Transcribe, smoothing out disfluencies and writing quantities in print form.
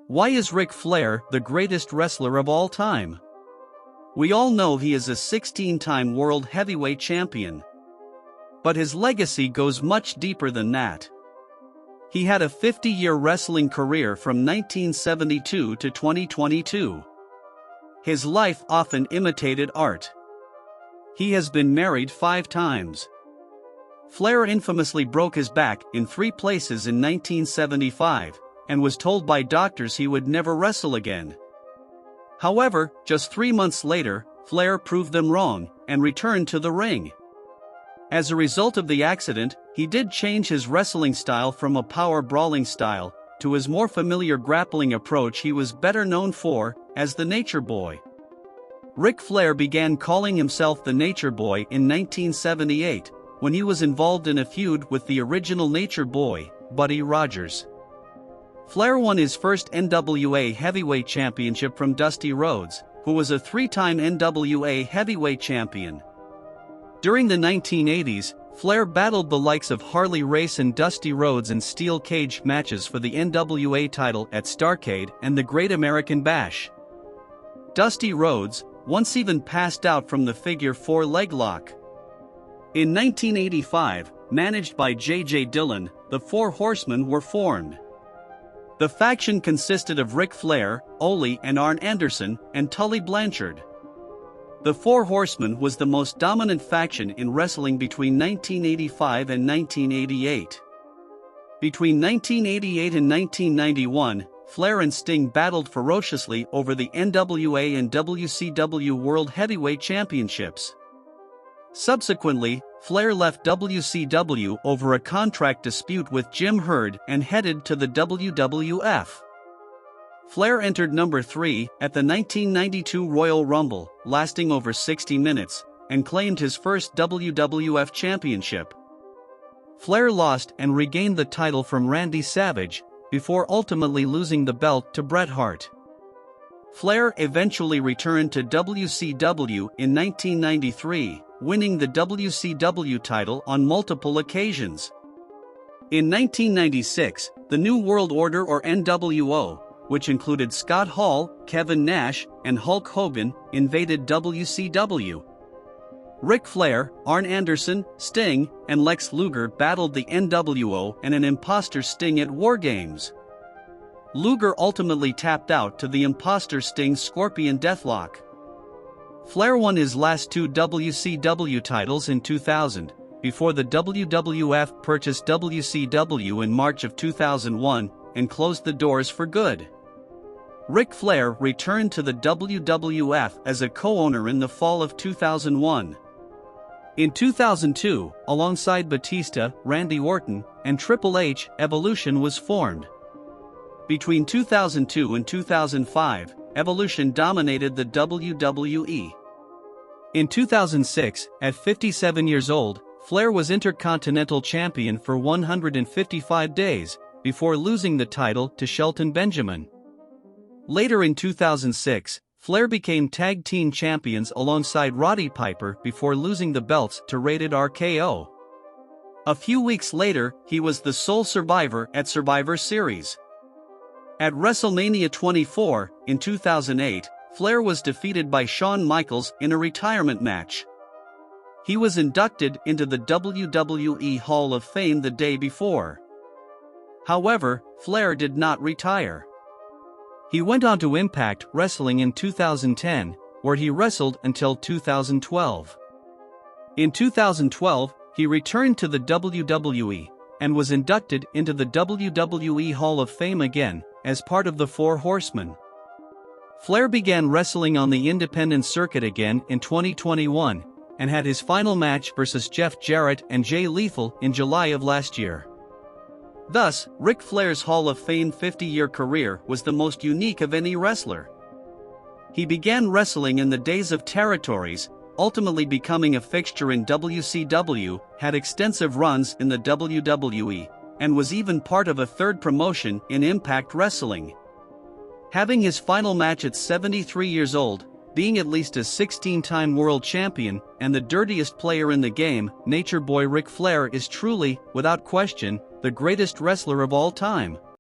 Why is Ric Flair the greatest wrestler of all time? We all know he is a 16-time world heavyweight champion. But his legacy goes much deeper than that. He had a 50-year wrestling career from 1972 to 2022. His life often imitated art. He has been married 5 times. Flair infamously broke his back in 3 places in 1975, and was told by doctors he would never wrestle again. However, just 3 months later, Flair proved them wrong, and returned to the ring. As a result of the accident, he did change his wrestling style from a power brawling style, to his more familiar grappling approach he was better known for, as the Nature Boy. Ric Flair began calling himself the Nature Boy in 1978, when he was involved in a feud with the original Nature Boy, Buddy Rogers. Flair won his first NWA Heavyweight Championship from Dusty Rhodes, who was a 3-time NWA Heavyweight Champion. During the 1980s, Flair battled the likes of Harley Race and Dusty Rhodes in steel cage matches for the NWA title at Starrcade and the Great American Bash. Dusty Rhodes once even passed out from the figure 4 leg lock. In 1985, managed by J.J. Dillon, the Four Horsemen were formed. The faction consisted of Ric Flair, Ole and Arn Anderson, and Tully Blanchard. The Four Horsemen was the most dominant faction in wrestling between 1985 and 1988. Between 1988 and 1991, Flair and Sting battled ferociously over the NWA and WCW World Heavyweight Championships. Subsequently, Flair left WCW over a contract dispute with Jim Herd and headed to the WWF. Flair entered number 3 at the 1992 Royal Rumble, lasting over 60 minutes, and claimed his first WWF championship. Flair lost and regained the title from Randy Savage, before ultimately losing the belt to Bret Hart. Flair eventually returned to WCW in 1993, winning the WCW title on multiple occasions. In 1996, the New World Order or NWO, which included Scott Hall, Kevin Nash, and Hulk Hogan, invaded WCW. Ric Flair, Arn Anderson, Sting, and Lex Luger battled the NWO and an imposter Sting at War Games. Luger ultimately tapped out to the imposter Sting's Scorpion Deathlock. Flair won his last 2 WCW titles in 2000, before the WWF purchased WCW in March of 2001 and closed the doors for good. Ric Flair returned to the WWF as a co-owner in the fall of 2001. In 2002, alongside Batista, Randy Orton, and Triple H, Evolution was formed. Between 2002 and 2005, Evolution dominated the WWE. In 2006, at 57 years old, Flair was Intercontinental Champion for 155 days, before losing the title to Shelton Benjamin. Later in 2006, Flair became Tag Team Champions alongside Roddy Piper before losing the belts to Rated RKO. A few weeks later, he was the sole survivor at Survivor Series. At WrestleMania 24, in 2008, Flair was defeated by Shawn Michaels in a retirement match. He was inducted into the WWE Hall of Fame the day before. However, Flair did not retire. He went on to Impact Wrestling in 2010, where he wrestled until 2012. In 2012, he returned to the WWE, and was inducted into the WWE Hall of Fame again, as part of the Four Horsemen. Flair began wrestling on the independent circuit again in 2021, and had his final match versus Jeff Jarrett and Jay Lethal in July of last year. Thus, Ric Flair's Hall of Fame 50-year career was the most unique of any wrestler. He began wrestling in the days of territories, ultimately becoming a fixture in WCW, had extensive runs in the WWE, and was even part of a third promotion in Impact Wrestling. Having his final match at 73 years old, being at least a 16-time world champion, and the dirtiest player in the game, Nature Boy Ric Flair is truly, without question, the greatest wrestler of all time.